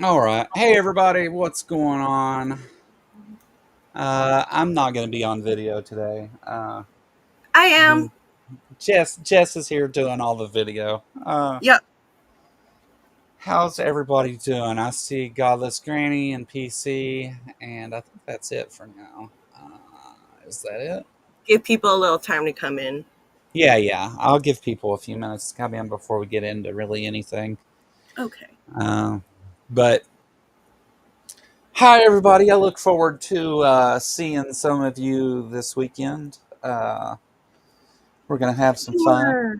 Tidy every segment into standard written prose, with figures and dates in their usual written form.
All right. Hey, everybody. What's going on? I'm not going to be on video today. I am. Jess is here doing all the video. Yep. How's everybody doing? I see Godless Granny and PC, and I think that's it for now. Is that it? Give people a little time to come in. Yeah. I'll give people a few minutes to come in before we get into really anything. Okay. Uh, but hi, everybody. I look forward to seeing some of you this weekend. We're going to have some fun. Sure.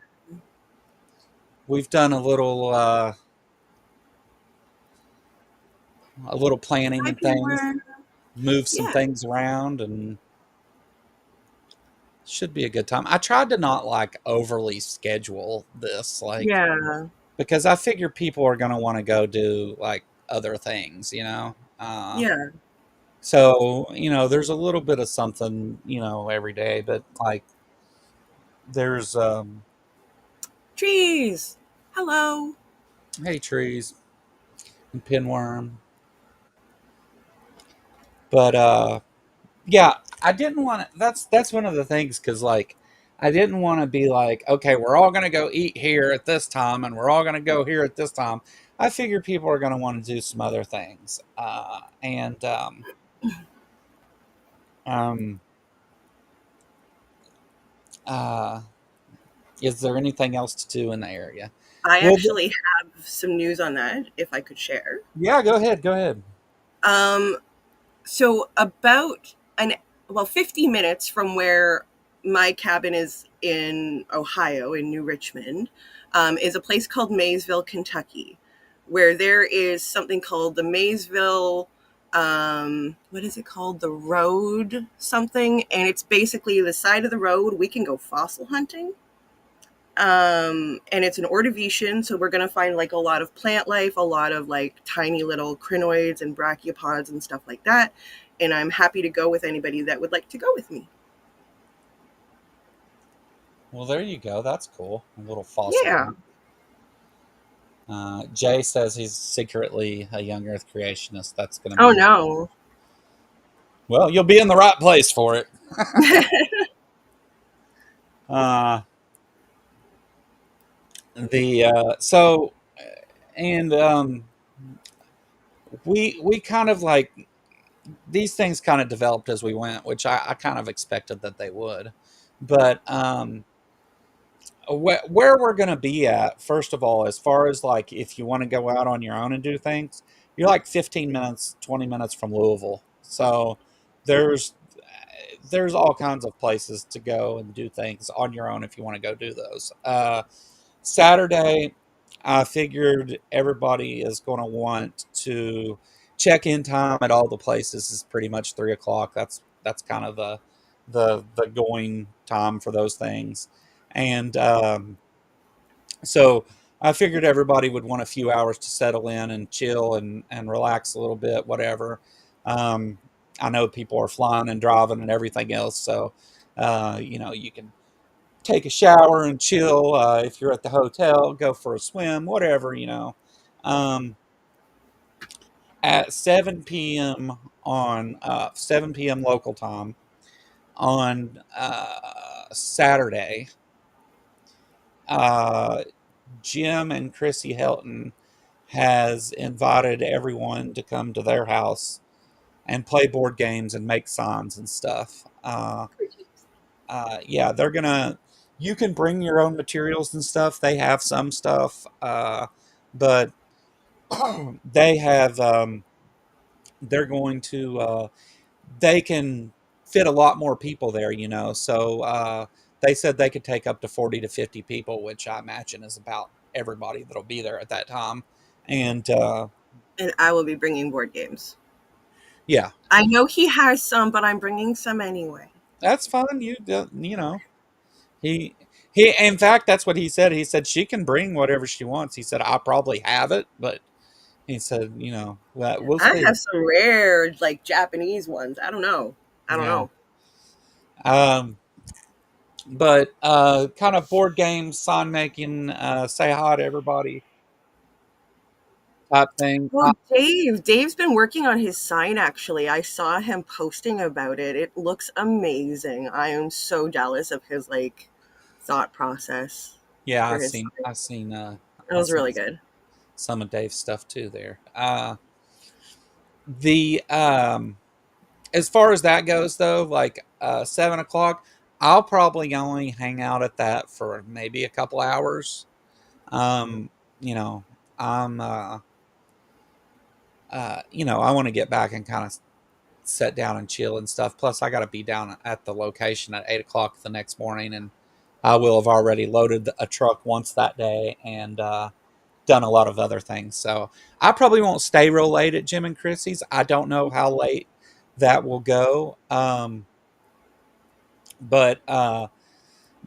We've done a little planning Hi, and things, Penguin. move some Yeah. things around, and should be a good time. I tried to not like overly schedule this, like Yeah. because I figure people are going to want to go do like other things. Yeah. So there's a little bit of something every day, but like there's Trees. Hello. hey trees and pinworm, but yeah, I didn't want to. That's one of the things because like I didn't want to be like, okay, we're all gonna go eat here at this time, and we're all gonna go here at this time. I figure people are gonna want to do some other things. And um, uh, is there anything else to do in the area? I Well, actually have some news on that if I could share. yeah, go ahead, go ahead. Um so about an 50 minutes from where my cabin is in Ohio in New Richmond is a place called Maysville, Kentucky, where there is something called the Maysville what is it called? The road something, and it's basically the side of the road we can go fossil hunting. And it's an ordovician, so we're going to find like a lot of plant life, a lot of like tiny little crinoids and brachiopods and stuff like that. And I'm happy to go with anybody that would like to go with me. Well, there you go. That's cool. A little fossil Yeah. hunt. Jay says he's secretly a young Earth creationist. That's going to Oh be no. well. You'll be in the right place for it. Uh, the so and we kind of like these things kind of developed as we went, which I kind of expected that they would. But where we're going to be at, first of all, as far as like if you want to go out on your own and do things, you're like 15 minutes, 20 minutes from Louisville. So there's there's all kinds of places to go and do things on your own if you want to go do those. Saturday, I figured everybody is going to want to check in time at all the places is pretty much 3 o'clock. That's kind of the going time for those things, and so I figured everybody would want a few hours to settle in and chill and relax a little bit, whatever. Um, I know people are flying and driving and everything else, so you can take a shower and chill. If you're at the hotel, go for a swim, whatever. Um, at 7 p.m. on 7 p.m. local time on Saturday, uh, Jim and Chrissy Helton has invited everyone to come to their house and play board games and make signs and stuff. Yeah, they're gonna. You can bring your own materials and stuff. They have some stuff, but they have. They're going to. They can fit a lot more people there. So they said they could take up to 40 to 50 people, which I imagine is about everybody that'll be there at that time. And And I will be bringing board games. yeah, I know he has some, but I'm bringing some anyway. that's fine. You know he he. In fact, that's what he said. He said she can bring whatever she wants. He said I probably have it, but he said we'll I see. have some rare, like Japanese ones. I don't know. I don't Yeah. know. Um, but kind of board games, sign making. Say hi to everybody. type thing. Oh, Dave. Dave's been working on his sign actually. I saw him posting about it. It looks amazing. I am so jealous of his like thought process Yeah, for his sign. It I was seen really good. some of Dave's stuff too there. The As far as that goes though, like 7 o'clock, I'll probably only hang out at that for maybe a couple hours. Um, you know, I'm I want to get back and kind of sit down and chill and stuff. Plus, I got to be down at the location at 8 o'clock the next morning, and I will have already loaded a truck once that day and done a lot of other things. So I probably won't stay real late at Jim and Chrissy's. I don't know how late that will go. But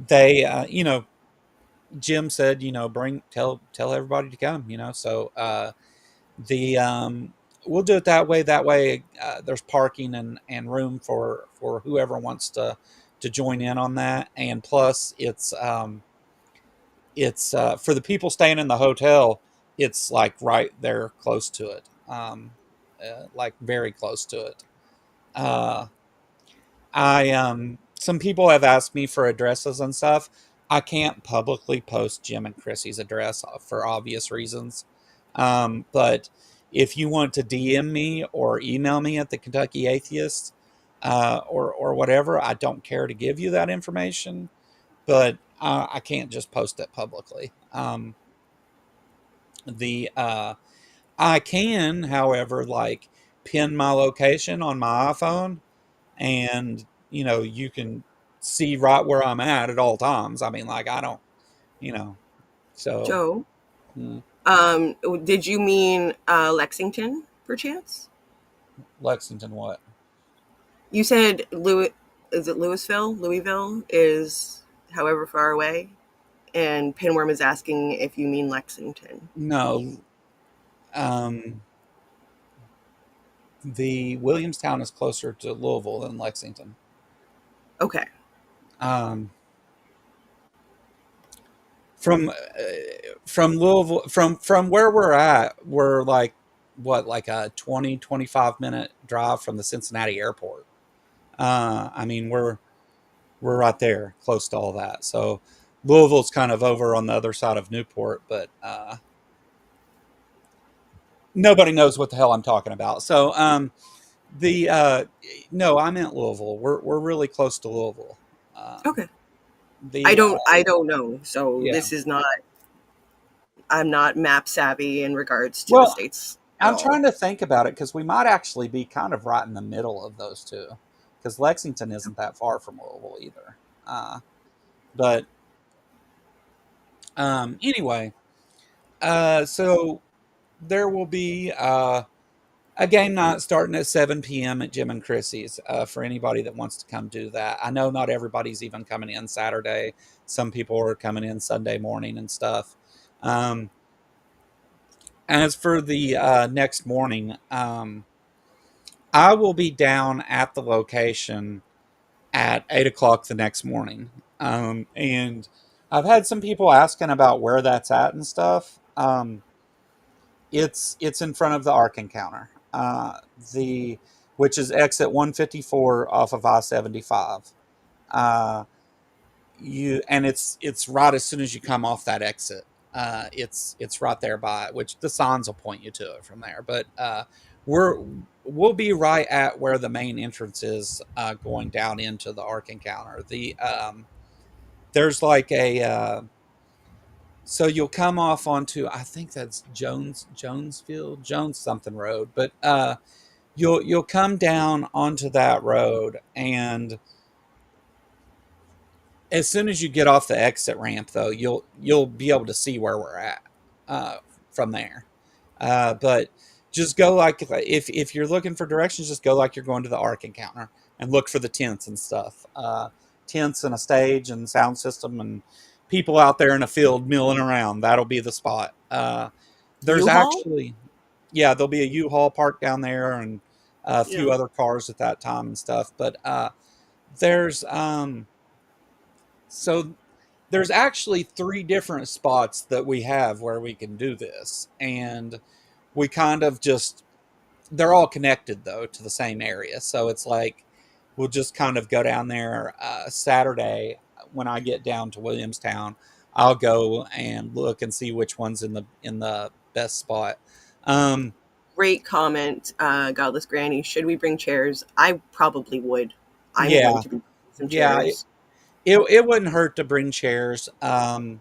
they, Jim said, bring tell everybody to come. So the we'll do it that way. That way, there's parking and room for whoever wants to join in on that. And plus, it's for the people staying in the hotel. It's like right there, close to it, like very close to it. Uh, I Some people have asked me for addresses and stuff. I can't publicly post Jim and Chrissy's address for obvious reasons. But if you want to DM me or email me at the Kentucky Atheist, or whatever, I don't care to give you that information. But I can't just post it publicly. The I can, however, like pin my location on my iPhone, and you can see right where I'm at all times. I mean, like I don't, you know, so Joe, mm, did you mean Lexington, perchance? Lexington, what? You said Louis. Is it Louisville? Louisville is however far away. And Pinworm is asking if you mean Lexington. No, um, the Williamstown is closer to Louisville than Lexington. Okay. Um, from from Louisville, from where we're at, we're like what, like a 20-25 minute drive from the Cincinnati airport. I mean, we're right there, close to all that. So Louisville's kind of over on the other side of Newport, but nobody knows what the hell I'm talking about. So the no, I meant Louisville. We're really close to Louisville. Um, Okay. I the don't I don't know. So Yeah. this is not I'm not map savvy in regards to the Well, states at I'm all. trying to think about it because we might actually be kind of right in the middle of those two, because Lexington isn't that far from Louisville either. But anyway, so there will be a game night starting at 7 p.m. at Jim and Chrissy's for anybody that wants to come do that. I know not everybody's even coming in Saturday. Some people are coming in Sunday morning and stuff. Um, as for the next morning, I will be down at the location at 8 o'clock the next morning. And I've had some people asking about where that's at and stuff. It's in front of the Ark Encounter, the which is exit 154 off of I-75. Uh, it's right as soon as you come off that exit. It's right there by it, which the signs will point you to it from there. But we're we'll be right at where the main entrance is, going down into the Ark Encounter. There's like a so you'll come off onto, I think that's Jonesfield Jones something road, but you'll come down onto that road, and as soon as you get off the exit ramp, though, you'll be able to see where we're at uh, from there. But just go like, if you're looking for directions, just go like you're going to the Ark Encounter and look for the tents and stuff. Tents and a stage and sound system and people out there in a field milling around. That'll be the spot. There's U-Haul? actually, yeah, there'll be a U-Haul parked down there and a Yeah. few other cars at that time and stuff. But there's so there's actually three different spots that we have where we can do this, and we kind of just, they're all connected though to the same area. So it's like we'll just kind of go down there Saturday when I get down to Williamstown. I'll go and look and see which one's in the best spot. Um, Great comment, Godless Granny. Should we bring chairs? I probably would. I'm going yeah, to be some yeah, chairs. it wouldn't hurt to bring chairs. The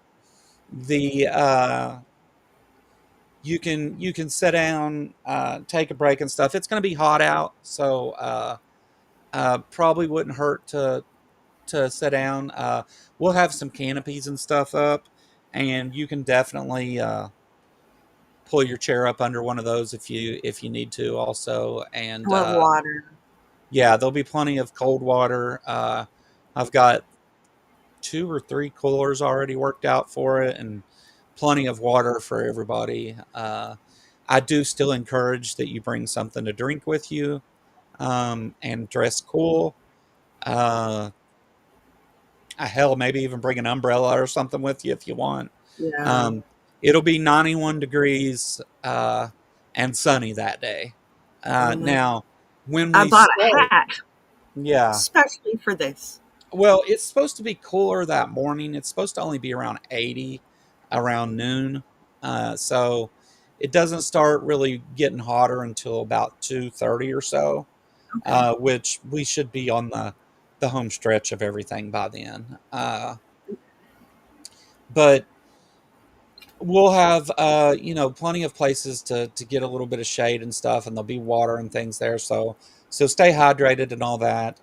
you can sit down, take a break and stuff. It's going to be hot out, so probably wouldn't hurt to sit down. We'll have some canopies and stuff up, and you can definitely pull your chair up under one of those if you need to. Also, I and want water. yeah, there'll be plenty of cold water. I've got 2 or 3 coolers already worked out for it, and plenty of water for everybody. I do still encourage that you bring something to drink with you, and dress cool. Uh, hell, maybe even bring an umbrella or something with you if you want. Yeah. Um, it'll be 91 degrees and sunny that day. Oh my. Now, when I we bought a start, hat yeah, especially for this. well, it's supposed to be cooler that morning. It's supposed to only be around 80 around noon. So it doesn't start really getting hotter until about 2:30 or so, Okay. which we should be on the home stretch of everything by then. But we'll have plenty of places to get a little bit of shade and stuff, and there'll be water and things there. So stay hydrated and all that.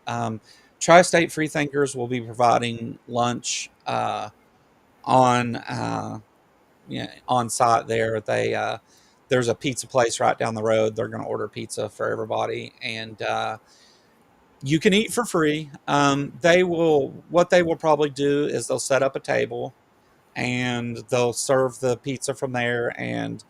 Tri-State Freethinkers will be providing lunch on on site there. There's a pizza place right down the road. They're going to order pizza for everybody, and you can eat for free. They will what they will probably do is they'll set up a table and they'll serve the pizza from there, and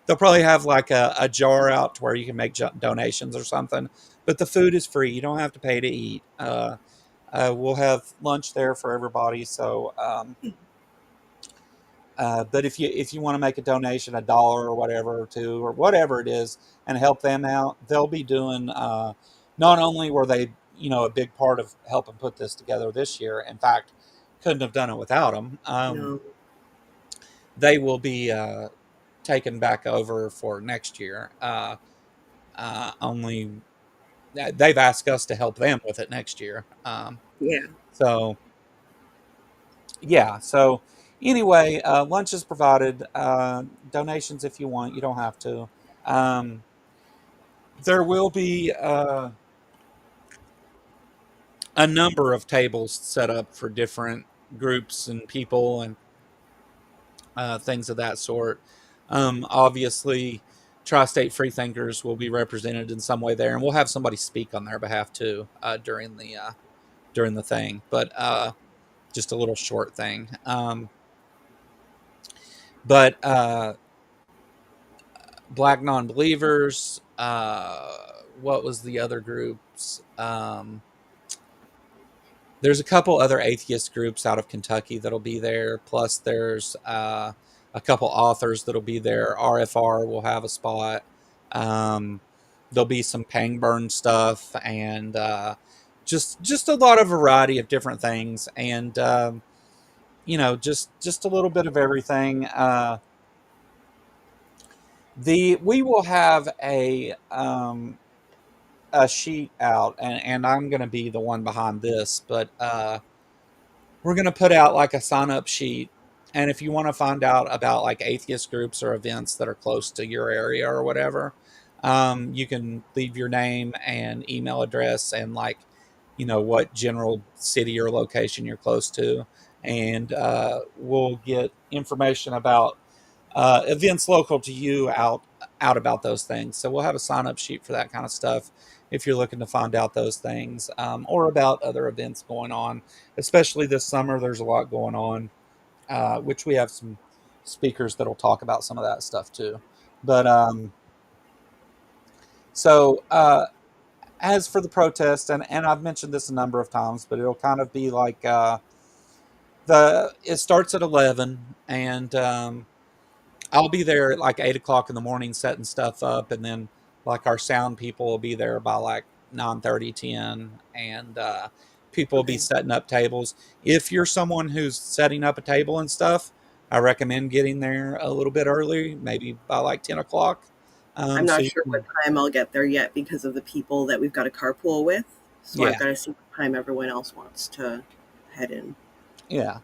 they'll probably have like a jar out to where you can make donations or something, but the food is free. You don't have to pay to eat. We'll have lunch there for everybody. So but if you want to make a donation, $1 or whatever, or two or whatever it is, and help them out, they'll be doing, not only were they a big part of helping put this together this year, in fact couldn't have done it without them. No. They will be taken back over for next year. Only they've asked us to help them with it next year. Yeah. So yeah. So anyway, lunch is provided. Donations if you want. You don't have to. Um, there will be a number of tables set up for different groups and people and things of that sort. Obviously, Tri-State Freethinkers will be represented in some way there, and we'll have somebody speak on their behalf too during the thing. But just a little short thing. But Black non-believers. What was the other groups? There's a couple other atheist groups out of Kentucky that'll be there. Plus, there's a couple authors that'll be there. RFR will have a spot. Um, there'll be some Pangburn stuff and just a lot of variety of different things, and just a little bit of everything. The we will have a sheet out, and I'm going to be the one behind this, but we're going to put out like a sign up sheet. And if you want to find out about like atheist groups or events that are close to your area or whatever, you can leave your name and email address and like, what general city or location you're close to. And we'll get information about events local to you out about those things. So we'll have a sign up sheet for that kind of stuff if you're looking to find out those things, or about other events going on, especially this summer. There's a lot going on, which we have some speakers that'll talk about some of that stuff too. But so as for the protest, and I've mentioned this a number of times, but it'll kind of be like it starts at 11, and I'll be there at like 8 o'clock in the morning setting stuff up, and then like our sound people will be there by like 9:30, 10, and people will be Okay. setting up tables. If you're someone who's setting up a table and stuff, I recommend getting there a little bit early, maybe by like 10 o'clock. I'm So not you sure what can, time I'll get there yet because of the people that we've got a carpool with. So I've yeah, got to see what time everyone else wants to head in. yeah.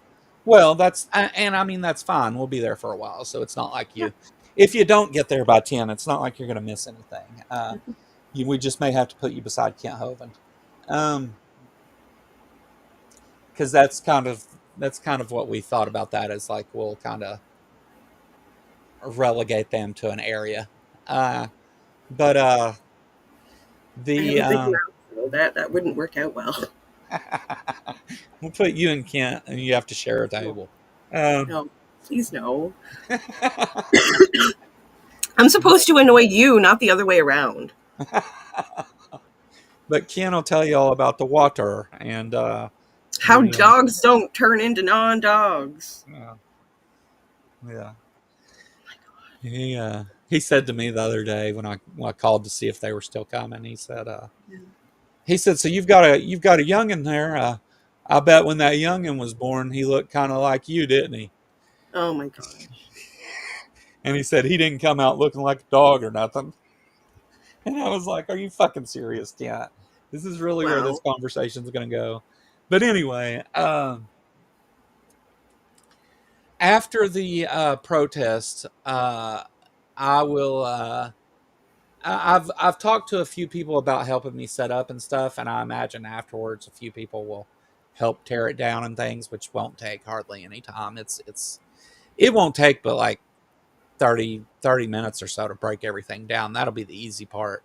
Well, and I mean that's fine. We'll be there for a while, so it's not like Yeah. you. If you don't get there by 10, it's not like you're going to miss anything. We just may have to put you beside Kent Hovind. Um, because that's kind of what we thought about that is like we'll kind of relegate them to an area. Uh, but I have the a big mouth, so that wouldn't work out well. we'll put you in Kent, and you have to share a No, table. Um, no, please no. I'm supposed to annoy you, not the other way around. but Ken will tell you all about the water and How the dogs don't turn into non-dogs. yeah. He said to me the other day when I called to see if they were still coming. He said, so you've got a youngin there. I bet when that youngin was born, he looked kind of like you, didn't he? Oh my gosh. And he said he didn't come out looking like a dog or nothing. And I was like, are you fucking serious, Kent? This is really where this Wow. conversation is going to go. But anyway, after the protest, I will. I've talked to a few people about helping me set up and stuff, and I imagine afterwards a few people will help tear it down and things, which won't take hardly any time. It won't take but like 30 minutes or so to break everything down. That'll be the easy part.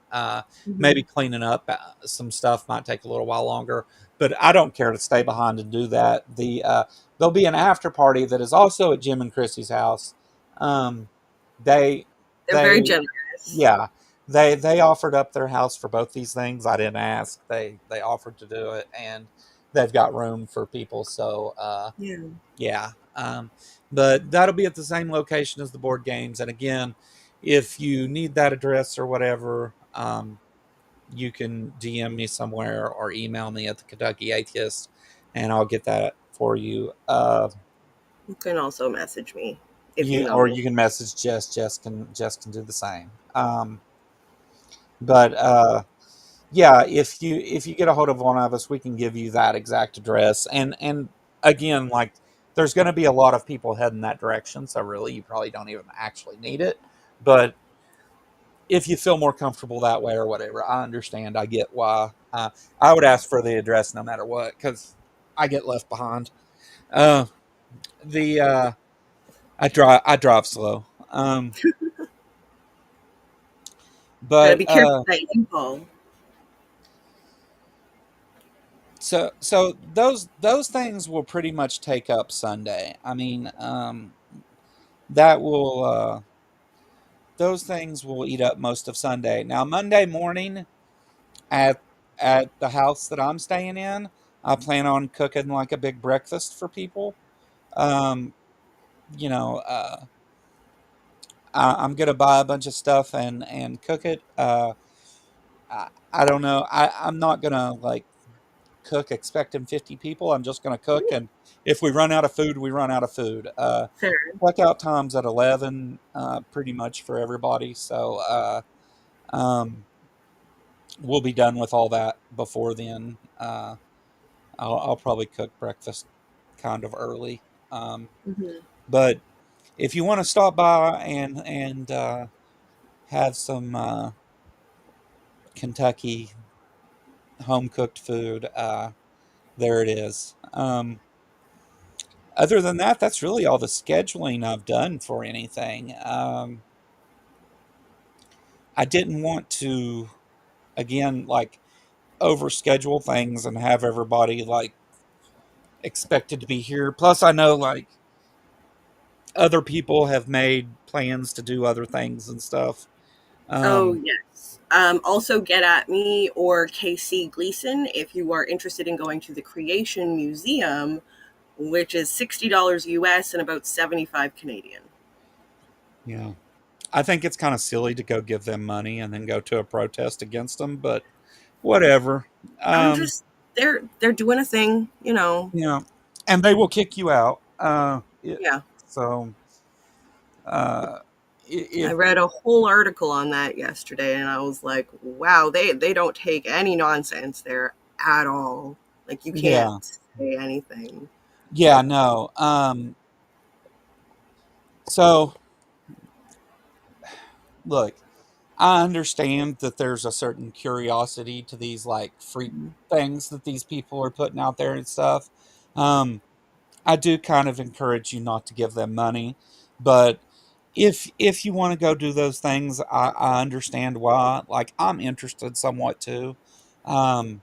Maybe Hmm. cleaning up some stuff might take a little while longer, but I don't care to stay behind and do that. There'll be an after party that is also at Jim and Chrissy's house. Um, they They're very they generous. yeah, they offered up their house for both these things. I didn't ask. They offered to do it, and they've got room for people. So Yeah. yeah. But that'll be at the same location as the board games. And again, if you need that address or whatever, you can DM me somewhere or email me at the Kentucky Atheist, and I'll get that for you. You can also message me if you Or know. you can message Jess. Jess can do the same. But yeah, if you get a hold of one of us, we can give you that exact address. And again, like there's going to be a lot of people heading that direction, so really you probably don't even actually need it. But if you feel more comfortable that way or whatever, I understand. I get why. I would ask for the address no matter what because I get left behind. Uh, the I drive slow. Gotta But be careful with that U-Haul. so those things will pretty much take up Sunday. I mean, that will those things will eat up most of Sunday. Now Monday morning at the house that I'm staying in, I plan on cooking like a big breakfast for people. Um, you know, I'm gonna buy a bunch of stuff and cook it. I don't know. I'm not gonna like cook expecting 50 people. I'm just gonna cook, and if we run out of food, we run out of food. Fair. Checkout time's at 11, pretty much for everybody. So um, we'll be done with all that before then. I'll probably cook breakfast kind of early. Um, Hmm. but if you want to stop by and have some Kentucky home cooked food, there it is. Other than that, that's really all the scheduling I've done for anything. I didn't want to again like overschedule things and have everybody like expected to be here. Plus, I know like other people have made plans to do other things and stuff. Oh, Um, yes. Also, get at me or KC Gleason if you are interested in going to the Creation Museum, which is $60 US and about 75 Canadian. Yeah. I think it's kind of silly to go give them money and then go to a protest against them, but whatever. I'm Um, just they're doing a thing, you know. you know, and they will kick you out. Yeah. So uh, I if read a whole article on that yesterday and I was like, wow, they don't take any nonsense there at all. Like you can't yeah, say anything. yeah, no. So look, I understand that there's a certain curiosity to these like freak Mhm. things that these people are putting out there and stuff. Um, I do kind of encourage you not to give them money, but if you want to go do those things, I understand why. Like I'm interested somewhat too. Um,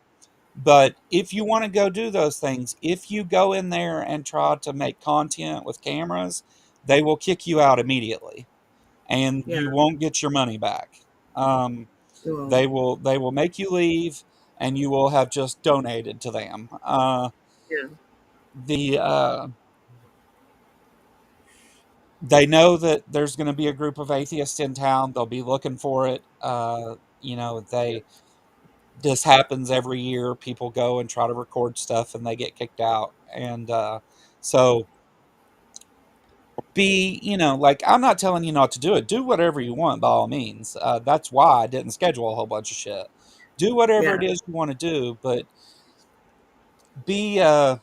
but if you want to go do those things, if you go in there and try to make content with cameras, they will kick you out immediately, and Yeah. you won't get your money back. Um, Well, they will make you leave, and you will have just donated to them. yeah. The They know that there's going to be a group of atheists in town. They'll be looking for it. Yeah. This happens every year. People go and try to record stuff, and they get kicked out. And so like I'm not telling you not to do it. Do whatever you want by all means. That's why I didn't schedule a whole bunch of shit. Do whatever Yeah. it is you want to do, but be uh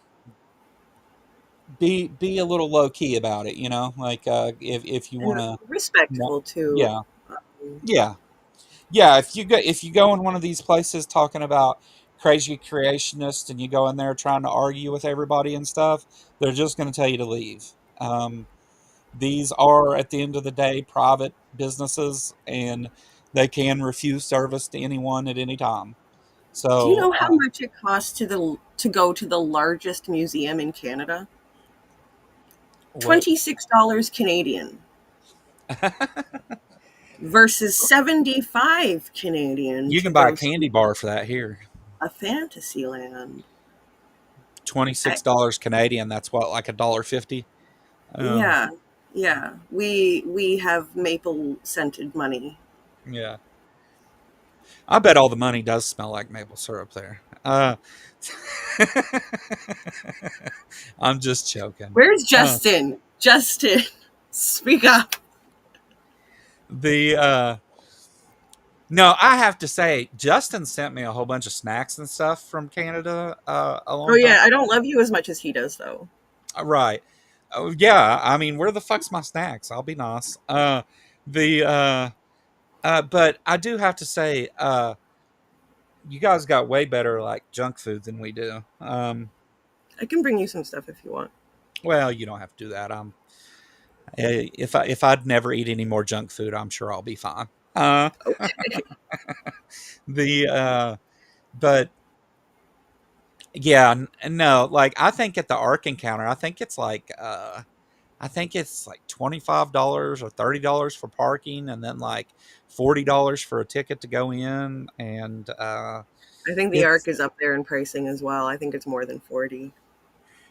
be a little low key about it. Like if you And want to, respectful too. yeah, Um, yeah. Yeah, if you go in one of these places talking about crazy creationists and you go in there trying to argue with everybody and stuff, they're just going to tell you to leave. These are at the end of the day private businesses, and they can refuse service to anyone at any time. do you So know how much it costs to go to the largest museum in Canada? what $26 Canadian versus 75 Canadian you to can buy a go candy see bar for that here. a fantasy land. Twenty I, six dollars Canadian. That's what, like $1.50. Um, yeah, yeah. We have maple scented money. yeah. I bet all the money does smell like maple syrup there. I'm just joking. Where's Uh, Justin? Justin, speak up. the No, I have to say, Justin sent me a whole bunch of snacks and stuff from Canada a Oh long time. yeah, I don't love you as much as he does though. Right. Oh yeah. I mean, where the fuck's my snacks? I'll be nice. The But I do have to say, you guys got way better like junk food than we do. I can bring you some stuff if you want. Well, you don't have to do that. If I'd never eat any more junk food, I'm sure I'll be fine. Uh, Okay. the But yeah, no, like I think at the Ark Encounter, I think it's like $25 or $30 for parking, and then like $40 for a ticket to go in, and I think the it's Ark is up there in pricing as well. I think it's more than 40.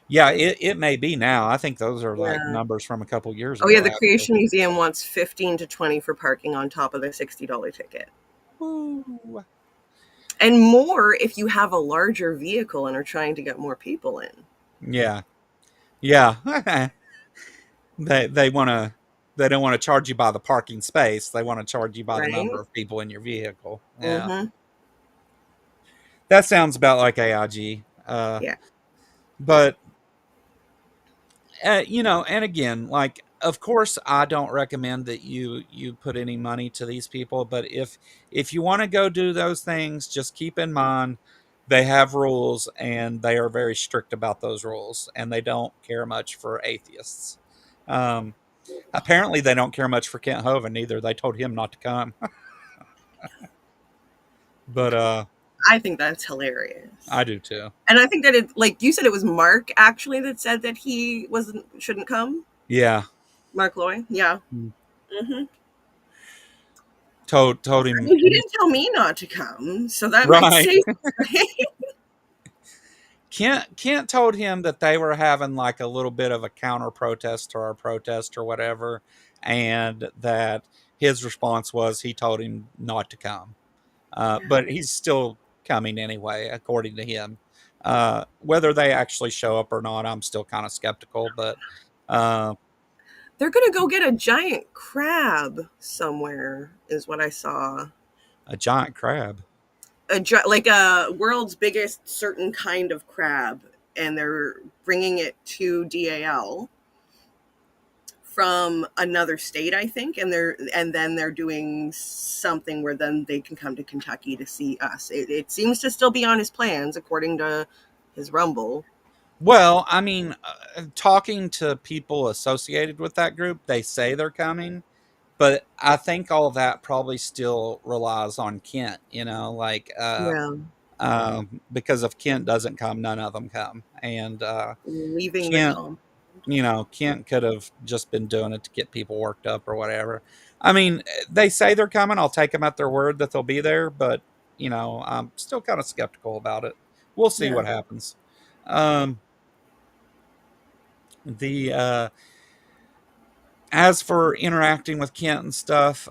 yeah, it may be now. I think those are like Yeah. numbers from a couple years Oh yeah, ago, the actually. Creation Museum wants 15 to 20 for parking on top of the $60 ticket. Woo. And more if you have a larger vehicle and are trying to get more people in, Yeah, yeah. They don't want to charge you by the parking space. They want to charge you by the right? number of people in your vehicle. Yeah, Mhm. that sounds about like AIG. Yeah. But and again, like, of course, I don't recommend that you put any money to these people. But if you want to go do those things, just keep in mind they have rules, and they are very strict about those rules, and they don't care much for atheists. Um, Apparently, they don't care much for Kent Hovind either. They told him not to come. But I think that's hilarious. I do too. And I think that it, like you said, it was Mark actually that said that he wasn't shouldn't come. Yeah. Mark Loy, yeah. Mm. Hmm. Told I him mean, he didn't tell me not to come, so that might right. say something. Kent told him that they were having like a little bit of a counter protest to our protest or whatever, and that his response was he told him not to come. But he's still coming anyway, according to him. Whether they actually show up or not, I'm still kind of skeptical. But uh, They're gonna go get a giant crab somewhere, is what I saw. a giant crab. Like a world's biggest certain kind of crab, and they're bringing it to DAL from another state, I think, and then they're doing something where then they can come to Kentucky to see us. It seems to still be on his plans, according to his Rumble. Well, I mean, talking to people associated with that group, they say they're coming, but I think all that probably still relies on Kent, like Yeah, because if Kent doesn't come, none of them come. And leaving the Kent, comp. Kent could have just been doing it to get people worked up or whatever. I mean, they say they're coming. I'll take them at their word that they'll be there, but I'm still kind of skeptical about it. We'll see Yeah, what happens. Um, the As for interacting with Kent and stuff,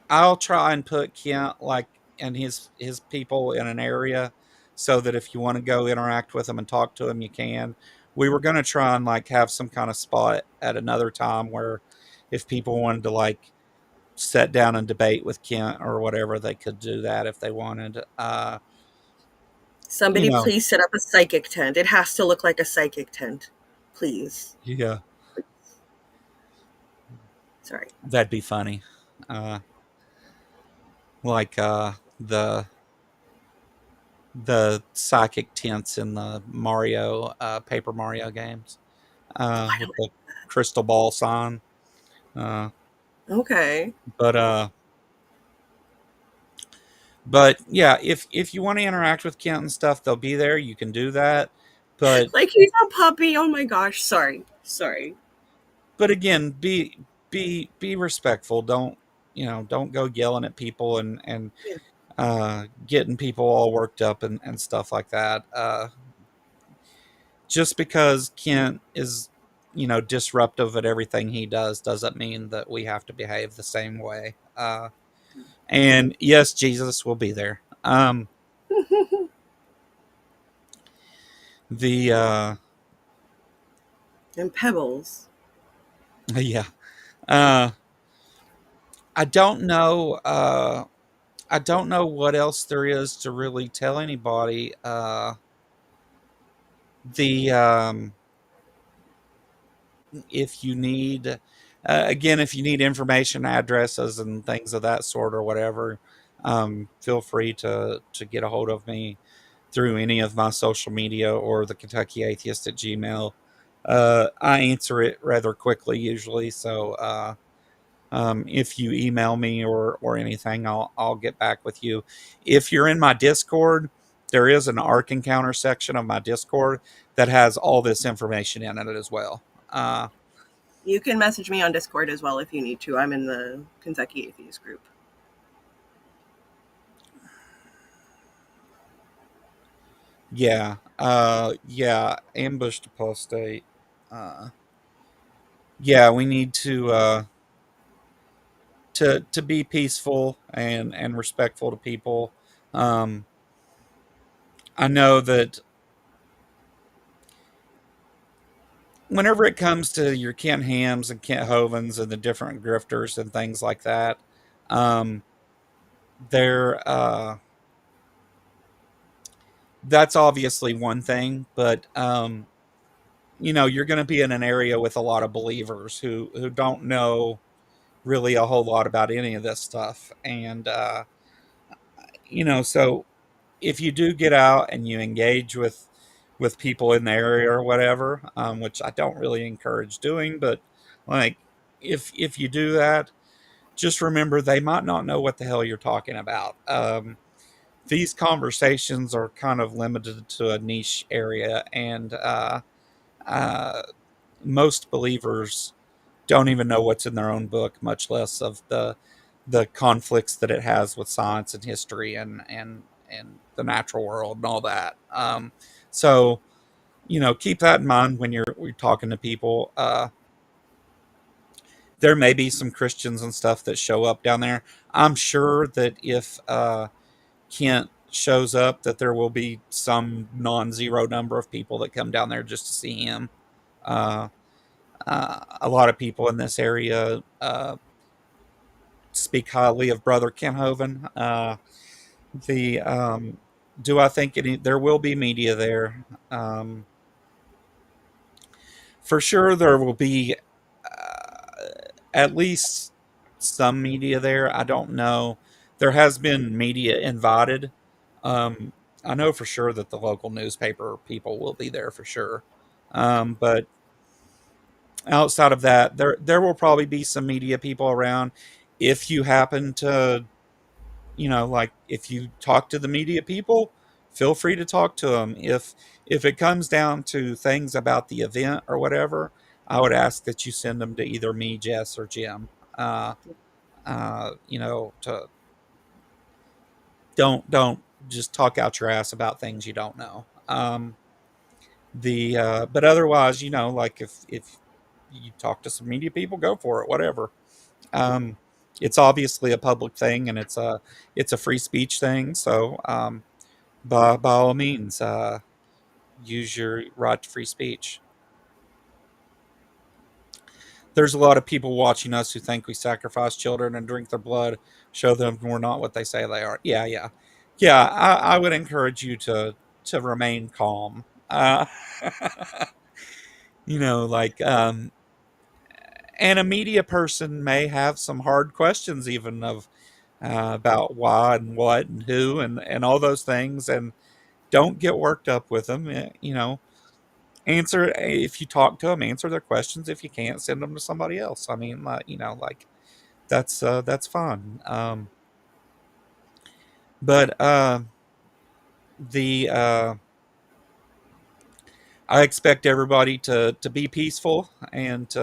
I'll try and put Kent like and his people in an area so that if you want to go interact with him and talk to him, you can. We were going to try and like have some kind of spot at another time where if people wanted to like sit down and debate with Kent or whatever, they could do that if they wanted. You somebody know, please set up a psychic tent. It has to look like a psychic tent, please. yeah, Sorry. that'd be funny. Uh, like the psychic tents in the Mario Paper Mario games Oh, I with the crystal ball sign. Uh, don't. Okay. but but yeah, if you want to interact with Kent and stuff, they'll be there. You can do that. But Like he's a puppy. Oh my gosh. Sorry. Sorry. again, be respectful. Don't go yelling at people and Yeah. getting people all worked up and stuff like that. Just because Kent is, disruptive at everything he does doesn't mean that we have to behave the same way. And yes, Jesus will be there. The And Pebbles. Yeah. Uh, I don't know. I don't know what else there is to really tell anybody. The If you need, again, if you need information, addresses, and things of that sort, or whatever, feel free to get a hold of me through any of my social media or the Kentucky Atheist at Gmail. I answer it rather quickly usually, so if you email me or anything, I'll get back with you. If you're in my Discord, there is an Ark Encounter section of my Discord that has all this information in it as well. You can message me on Discord as well if you need to. I'm in the Kentucky Atheist group. Yeah, ambushed apostate. Yeah, we need to be peaceful and respectful to people. Um, I know that whenever it comes to your Kent Hams and Kent Hovens and the different grifters and things like that, um, they're that's obviously one thing, but you're going to be in an area with a lot of believers who don't know really a whole lot about any of this stuff, and so if you do get out and you engage with people in the area or whatever, which I don't really encourage doing, but like if you do that, just remember they might not know what the hell you're talking about. These conversations are kind of limited to a niche area, and uh, most believers don't even know what's in their own book, much less of the conflicts that it has with science and history and the natural world and all that. So keep that in mind when you're talking to people. There may be some Christians and stuff that show up down there. I'm sure that if Kent shows up, that there will be some non-zero number of people that come down there just to see him. Uh, a lot of people in this area speak highly of Brother Kenthoven. The Do I think there will be media there? For sure, there will be at least some media there. I don't know. There has been media invited. Um, I know for sure that the local newspaper people will be there for sure. But outside of that, there will probably be some media people around. If you happen to, like if you talk to the media people, feel free to talk to them. If it comes down to things about the event or whatever, I would ask that you send them to either me, Jess, or Jim. To don't just talk out your ass about things you don't know. The But otherwise, like if you talk to some media people, go for it, whatever. Um, it's obviously a public thing, and it's a free speech thing. So by all means, use your right to free speech. There's a lot of people watching us who think we sacrifice children and drink their blood, show them we're not what they say they are. Yeah, yeah, yeah. I would encourage you to remain calm. Like and a media person may have some hard questions, even of about why and what and who and all those things, and don't get worked up with them. Answer if you talk to them, answer their questions. If you can't, send them to somebody else. I mean, like that's fine. But the I expect everybody to be peaceful and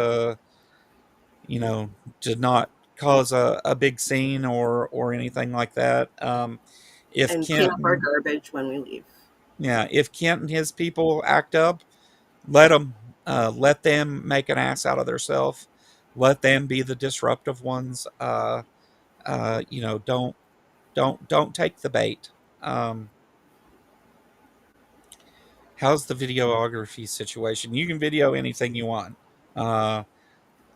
you know to not cause a big scene or anything like that. If And clean Kent up our garbage when we leave. Yeah, if Kent and his people act up, let them make an ass out of themselves. Let them be the disruptive ones. Don't take the bait. Um, how's the videography situation? You can video anything you want. Uh,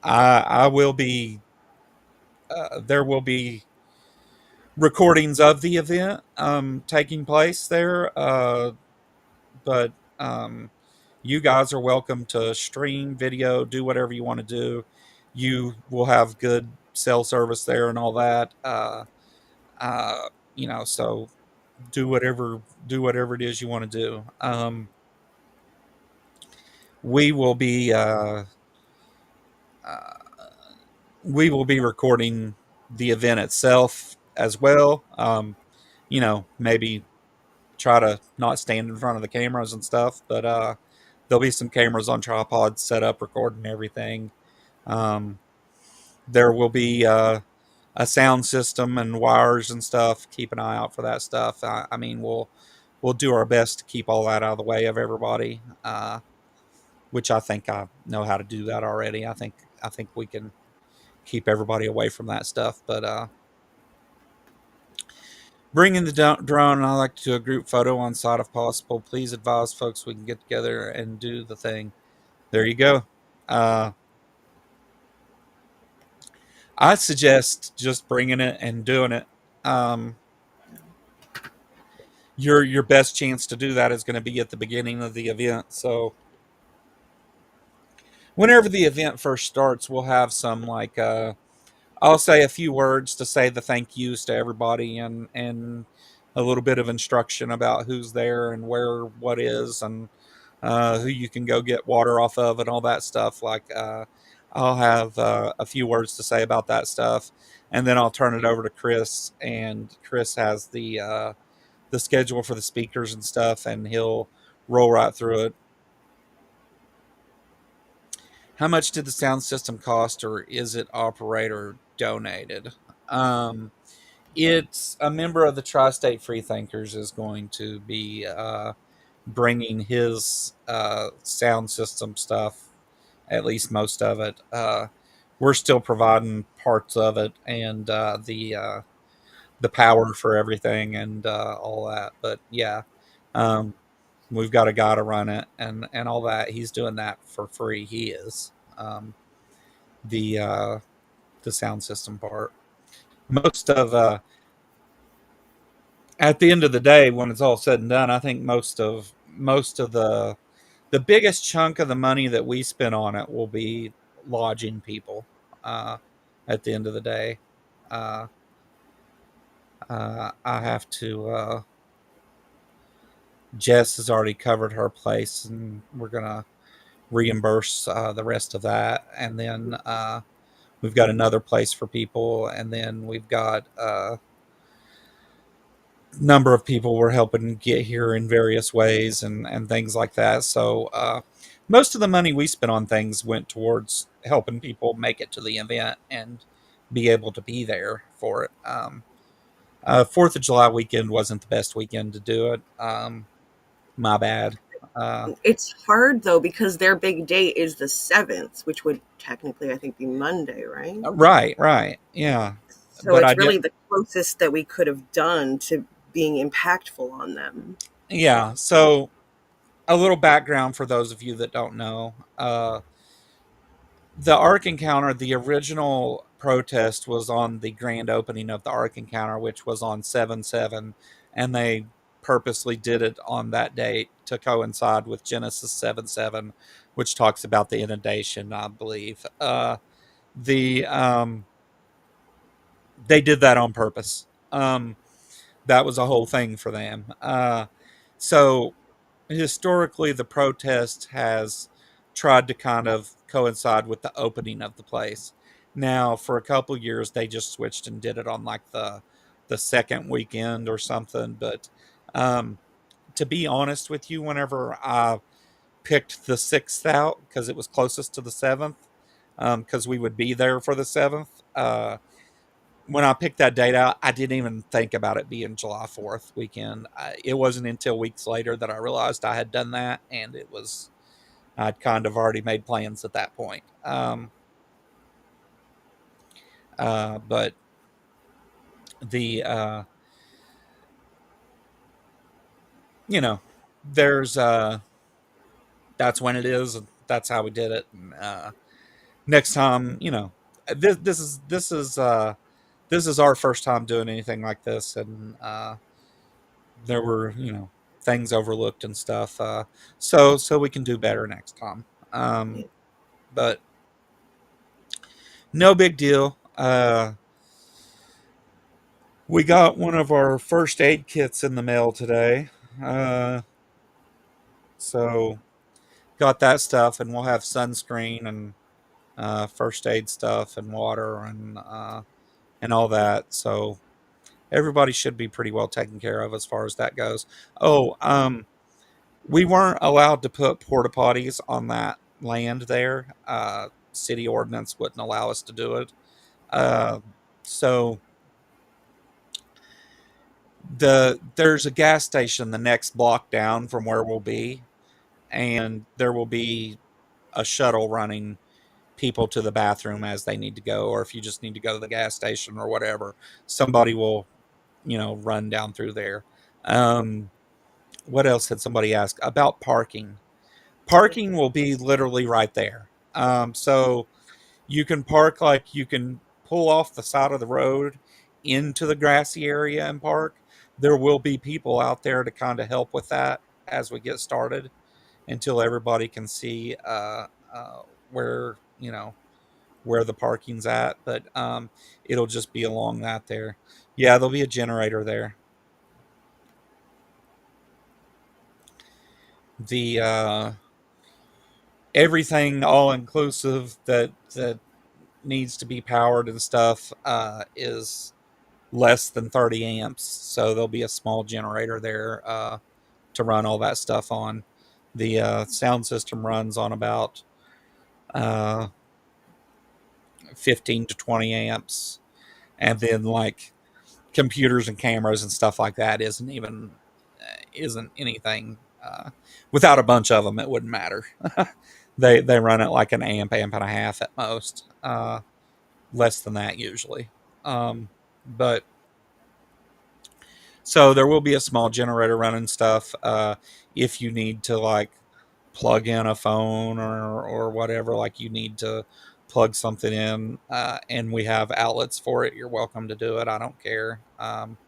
I will be. There will be recordings of the event taking place there. But you guys are welcome to stream video, do whatever you want to do. You will have good cell service there and all that. So do whatever it is you want to do. We will be we will be recording the event itself as well. Maybe try to not stand in front of the cameras and stuff, but there'll be some cameras on tripods set up recording everything. Um, there will be a sound system and wires and stuff. Keep an eye out for that stuff. I mean, we'll do our best to keep all that out of the way of everybody, which I think I know how to do that already. I think we can keep everybody away from that stuff. But bring in the drone. I like to do a group photo on site if possible. Please advise folks we can get together and do the thing. There you go. Uh, I suggest just bringing it and doing it. Um, your best chance to do that is going to be at the beginning of the event. So whenever the event first starts, we'll have some like I'll say a few words to say the thank yous to everybody and a little bit of instruction about who's there and where what is and who you can go get water off of and all that stuff. Like I'll have a few words to say about that stuff, and then I'll turn it over to Chris, and Chris has the schedule for the speakers and stuff, and he'll roll right through it. How much did the sound system cost, or is it operator donated? Um, It's a member of the Tri-State Freethinkers is going to be bringing his sound system stuff, at least most of it. We're still providing parts of it and the power for everything and all that. But yeah, um, we've got a guy to run it and all that. He's doing that for free. He is the the sound system part. Most of At the end of the day, when it's all said and done, I think most of the biggest chunk of the money that we spend on it will be lodging people. Uh, at the end of the day, uh, I have to. Jess has already covered her place, and we're gonna reimburse the rest of that, and then we've got another place for people, and then we've got number of people we're helping get here in various ways and things like that. So most of the money we spent on things went towards helping people make it to the event and be able to be there for it. 4th of July weekend wasn't the best weekend to do it. My bad. Uh, It's hard though because their big day is the 7th, which would technically I think be Monday, right? right, yeah. So But I it's did, really the closest that we could have done to being impactful on them. yeah. So a little background for those of you that don't know. The Ark Encounter, the original protest was on the grand opening of the Ark Encounter, which was on 7/7, and they purposely did it on that date to coincide with Genesis 7/7, which talks about the inundation, I believe. The They did that on purpose. That was a whole thing for them. So historically, the protest has tried to kind of coincide with the opening of the place. Now, for a couple years, they just switched and did it on like the second weekend or something. But um, to be honest with you, whenever I picked the 6th out because it was closest to the 7th, because we would be there for the 7th. When I picked that date out, I didn't even think about it being July 4th weekend. It wasn't until weeks later that I realized I had done that, and I'd kind of already made plans at that point. But the you know, there's that's when it is. And that's how we did it. And, next time, this is our first time doing anything like this, and there were things overlooked and stuff. So we can do better next time. Um, but no big deal. We got one of our first aid kits in the mail today. Uh, so got that stuff, and we'll have sunscreen and first aid stuff and water and all that. So everybody should be pretty well taken care of as far as that goes. Oh, we weren't allowed to put porta potties on that land there. City ordinance wouldn't allow us to do it. Uh, so there's a gas station the next block down from where we'll be, and there will be a shuttle running people to the bathroom as they need to go, or if you just need to go to the gas station or whatever, somebody will run down through there. Um, what else had somebody asked about parking? Parking will be literally right there. So you can park, like you can pull off the side of the road into the grassy area and park. There will be people out there to kind of help with that as we get started until everybody can see where where the parking's at. But it'll just be along that there. Yeah, there'll be a generator there. The Everything all inclusive that needs to be powered and stuff is less than 30 amps, so there'll be a small generator there to run all that stuff on. The sound system runs on about uh, 15 to 20 amps, and then like computers and cameras and stuff like that isn't anything. Without a bunch of them, it wouldn't matter. They run at like an amp and a half at most, less than that usually. But so there will be a small generator running stuff if you need to like plug in a phone or whatever. Like you need to plug something in, and we have outlets for it. You're welcome to do it. I don't care. Um,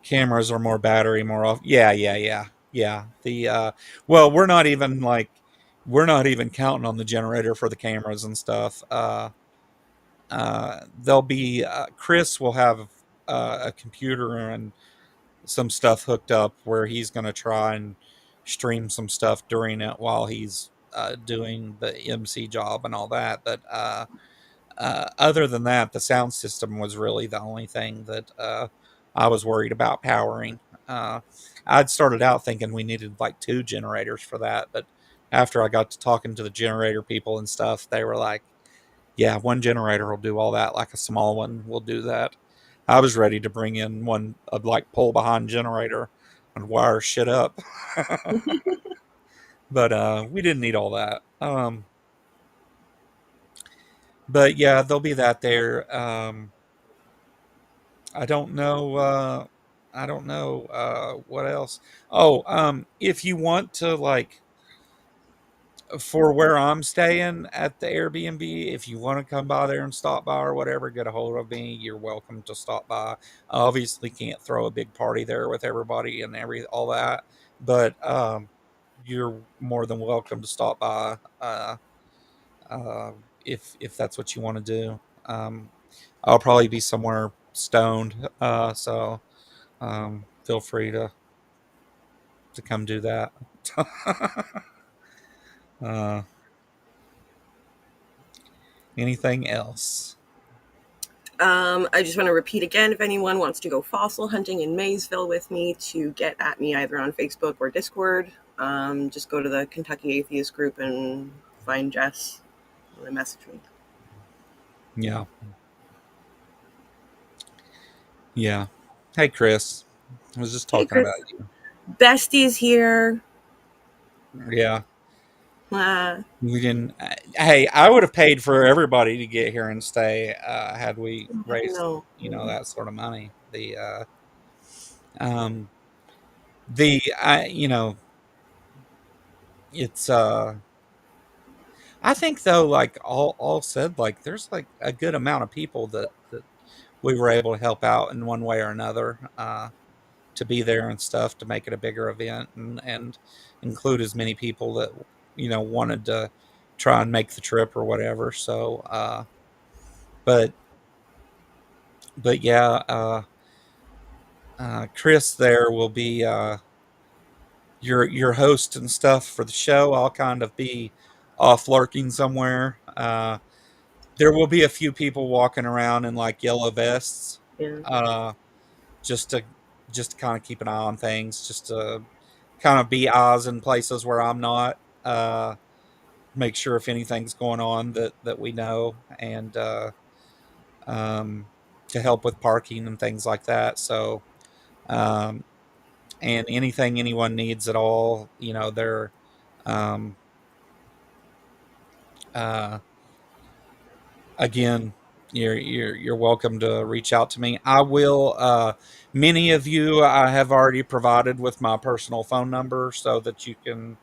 Cameras are more battery, more off. Yeah. The well, we're not even counting on the generator for the cameras and stuff. There'll be Chris will have a computer and some stuff hooked up where he's going to try and stream some stuff during it while he's doing the MC job and all that. But other than that, the sound system was really the only thing that I was worried about powering. Uh, I'd started out thinking we needed like two generators for that, but after I got to talking to the generator people and stuff, they were like, "Yeah, one generator will do all that. Like a small one will do that." I was ready to bring in one of like pull behind generator and wire shit up, but we didn't need all that. But yeah, there'll be that there. I don't know. I don't know what else. Oh, if you want to like for where I'm staying at the Airbnb, if you want to come by there and stop by or whatever, get a hold of me. You're welcome to stop by. I obviously can't throw a big party there with everybody and all that, but you're more than welcome to stop by uh, if that's what you want to do. I'll probably be somewhere stoned, so feel free to come do that. uh, Anything else? I just want to repeat again, if anyone wants to go fossil hunting in Maysville with me, to get at me either on Facebook or Discord. Just go to the Kentucky Atheist group and find Jess and message me. Yeah. Yeah. Hey, Chris. I was just Hey, talking Chris. about you. Bestie's here. Yeah. Uh, We didn't. Hey, I would have paid for everybody to get here and stay had we raised, no. that sort of money. Um, I, it's, I think though, like all said, like there's like a good amount of people that we were able to help out in one way or another. To be there and stuff to make it a bigger event and include as many people that wanted to try and make the trip or whatever. So, but yeah, Chris there will be your host and stuff for the show. I'll kind of be off lurking somewhere. There will be a few people walking around in like yellow vests, Yeah. uh, just to kind of keep an eye on things, just to kind of be eyes in places where I'm not. Make sure if anything's going on that we know, and um, to help with parking and things like that. So, um, and anything anyone needs at all, they're um, uh, again, you're welcome to reach out to me. I will. Many of you I have already provided with my personal phone number so that you can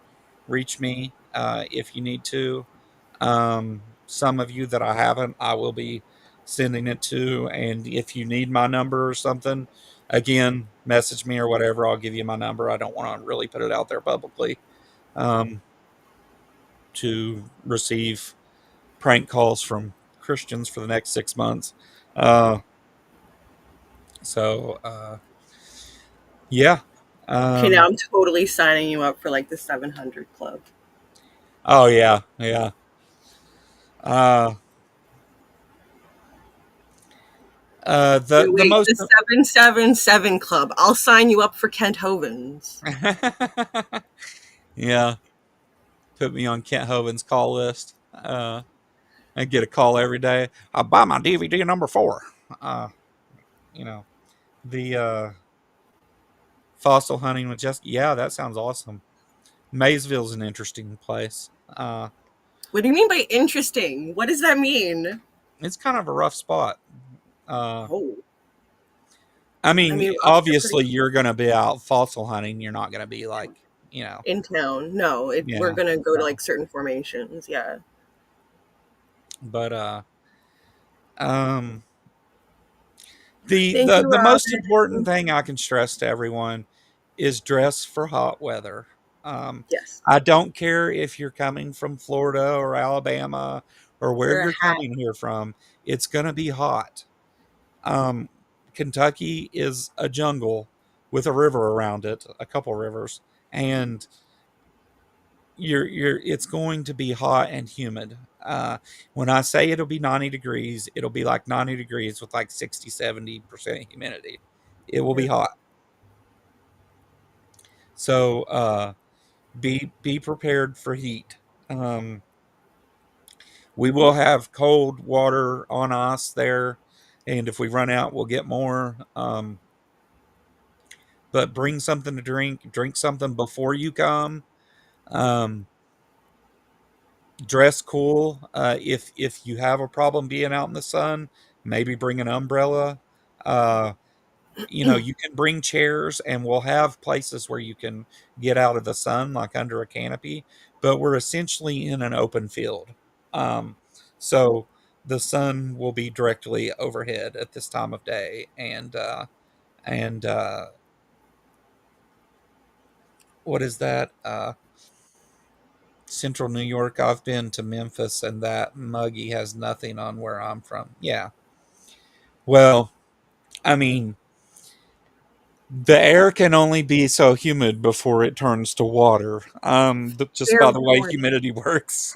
reach me if you need to. Some of you that I haven't, I will be sending it to. And if you need my number or something, again, message me or whatever. I'll give you my number. I don't want to really put it out there publicly um, to receive prank calls from Christians for the next 6 months. Uh, so, yeah. Okay, now Um, I'm totally signing you up for like the 700 club. oh, yeah. Yeah. Uh, the Wait, most the 777 club. I'll sign you up for Kent Hovens. yeah, put me on Kent Hovind's call list. I get a call every day. I'll buy my DVD number 4. Uh, you know, the fossil hunting with just, yeah, that sounds awesome. Maysville's an interesting place. What do you mean by interesting? What does that mean? It's kind of a rough spot. Uh, Oh, I I mean, mean, roughs are pretty obviously, you're going to be out fossil hunting. You're not going to be like, you know, in town. No, we're yeah. gonna go to So, like certain formations. Yeah. but um, the Thank the you, the most important Robin. thing I can stress to everyone is dress for hot weather. Um, Yes. I don't care if you're coming from Florida or Alabama or where Wear a you're hat. coming here from. It's going to be hot. Um, Kentucky is a jungle with a river around it, a couple rivers, and you're it's going to be hot and humid. When I say it'll be 90 degrees, it'll be like 90 degrees with like 60-70% humidity. It will be Yeah. hot. So be prepared for heat. Um, we will have cold water on us there, and if we run out, we'll get more. But bring something to drink. Drink something before you come. Um, Dress cool. If you have a problem being out in the sun, maybe bring an umbrella. Uh, you can bring chairs, and we'll have places where you can get out of the sun, like under a canopy. But we're essentially in an open field, so the sun will be directly overhead at this time of day, and what is that? Central New York. I've been to Memphis, and that muggy has nothing on where I'm from. Yeah. Well, I mean, the air can only be so humid before it turns to water. Just Fair by the way warning. humidity works.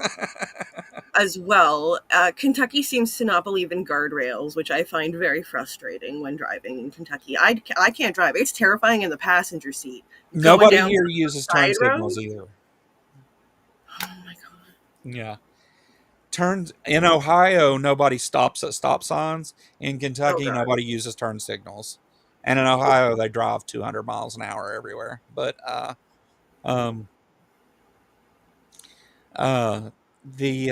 As well, Kentucky seems to not believe in guardrails, which I find very frustrating when driving in Kentucky. I can't drive. It's terrifying in the passenger seat. Going Nobody down here some uses turn side signals roads. either. Oh my god. Yeah. Turns in Ohio, nobody stops at stop signs. In Oh Kentucky, god. nobody uses turn signals. And in Oh, Ohio, they drive 200 miles an hour everywhere. Um, uh, the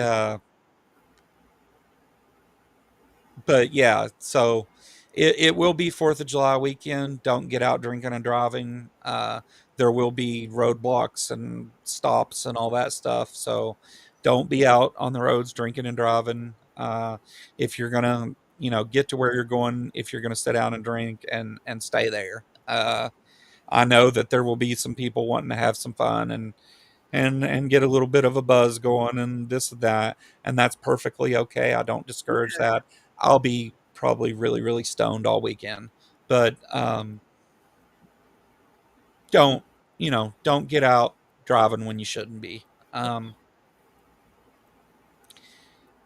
but yeah, so it will be 4th of July weekend. Don't get out drinking and driving. There will be roadblocks and stops and all that stuff. So don't be out on the roads drinking and driving. If you're gonna, get to where you're going, if you're gonna sit down and drink and stay there. I know that there will be some people wanting to have some fun and get a little bit of a buzz going and this and that, and that's perfectly okay. I don't discourage yeah. that. I'll be probably really really stoned all weekend, but don't don't get out driving when you shouldn't be.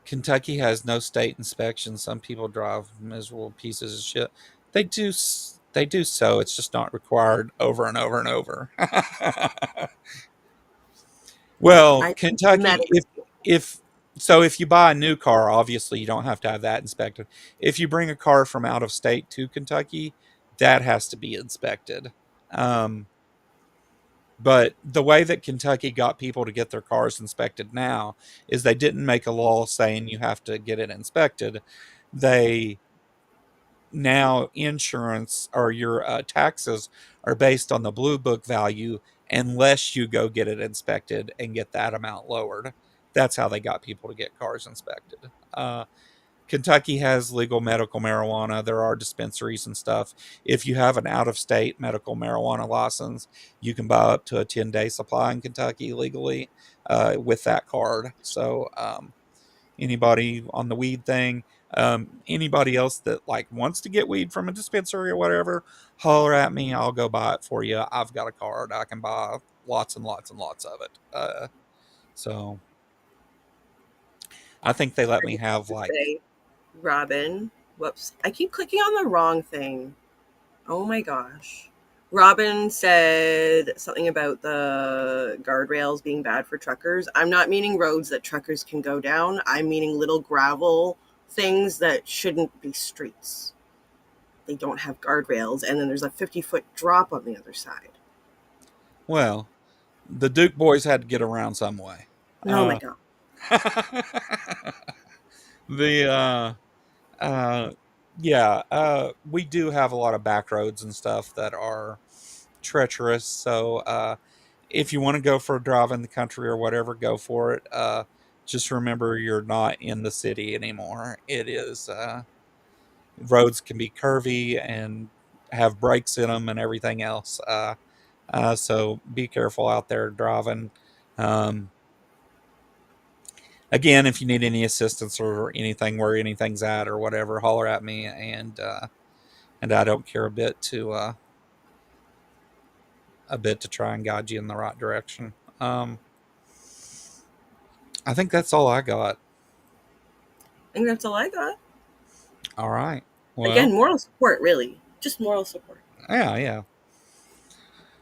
Kentucky has no state inspection. Some people drive miserable pieces of shit. They do so. It's just not required over and over and over. Well, I Kentucky, medical school. if if you buy a new car, obviously you don't have to have that inspected. If you bring a car from out of state to Kentucky, that has to be inspected. Um, but the way that Kentucky got people to get their cars inspected now is they didn't make a law saying you have to get it inspected. They now insurance or your taxes are based on the blue book value unless you go get it inspected and get that amount lowered. That's how they got people to get cars inspected. Kentucky has legal medical marijuana. There are dispensaries and stuff. If you have an out of state medical marijuana license, you can buy up to a 10-day supply in Kentucky legally with that card. So, anybody on the weed thing, anybody else that like wants to get weed from a dispensary or whatever, holler at me. I'll go buy it for you. I've got a card. I can buy lots and lots and lots of it. So I think they let me have To like, say, Robin. Whoops. I keep clicking on the wrong thing. Oh my gosh. Robin said something about the guardrails being bad for truckers. I'm not meaning roads that truckers can go down. I'm meaning little gravel things that shouldn't be streets. They don't have guardrails, and then there's a 50-foot drop on the other side. Well, the Duke boys had to get around some way. Oh my Uh, God. the uh, yeah, we do have a lot of back roads and stuff that are treacherous. So if you want to go for a drive in the country or whatever, go for it. Just remember you're not in the city anymore. It is roads can be curvy and have breaks in them and everything else. So be careful out there driving. Um, Again, if you need any assistance or anything where anything's at or whatever, holler at me, and I don't care a bit to try and guide you in the right direction. I think that's all I got. I think that's all I got. All right. Again, Well, moral support, really. Just moral support. yeah, yeah.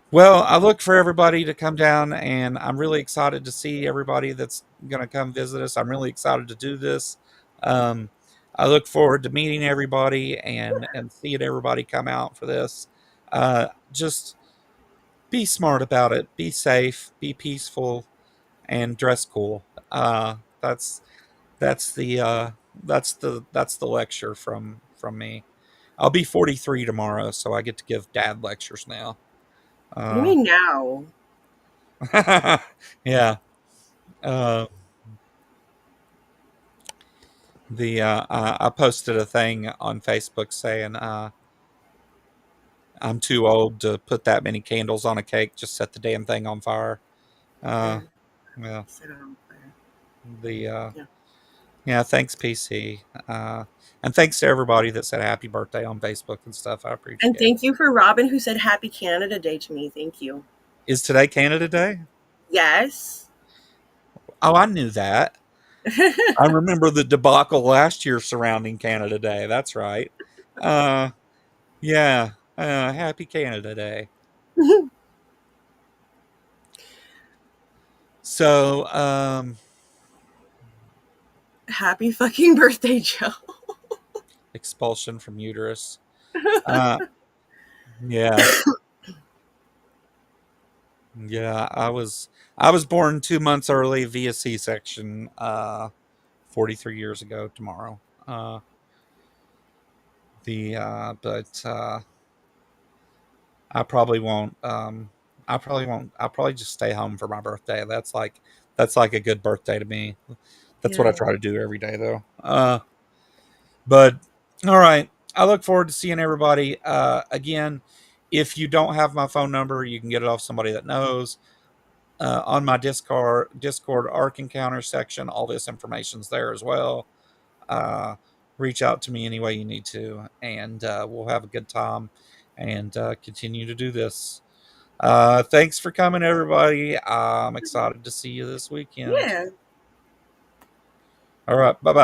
Well, I look for everybody to come down, and I'm really excited to see everybody that's going to come visit us. I'm really excited to do this. Um, I look forward to meeting everybody and seeing everybody come out for this. Just be smart about it. Be safe. Be peaceful, and dress cool. That's the that's the lecture from me. I'll be 43 tomorrow, so I get to give dad lectures now. What do you Uh, mean now? yeah. Uh, I posted a thing on Facebook saying I'm too old to put that many candles on a cake. Just set the damn thing on fire. Uh, Yeah, yeah. set it on fire. The Yeah. Yeah. Thanks, PC. And thanks to everybody that said happy birthday on Facebook and stuff. I And appreciate it. thank you for Robin who said Happy Canada Day to me. Thank you. Is today Canada Day? Yes. Oh, I knew that. I remember the debacle last year surrounding Canada Day. That's right. Uh, yeah. Happy Canada Day. So, Happy fucking birthday, Joe. expulsion from uterus. Uh, yeah, yeah. I was born 2 months early via C-section. 43 years ago tomorrow. But I probably won't. I probably won't. I'll probably just stay home for my birthday. That's like a good birthday to me. That's what I Yeah. try to do every day, though. But all right, I look forward to seeing everybody again. If you don't have my phone number, you can get it off somebody that knows. On my Discord Ark Encounter section, all this information's there as well. Uh, Reach out to me any way you need to, and we'll have a good time and continue to do this. Thanks for coming, everybody. I'm excited to see you this weekend. Yeah. All right, bye bye.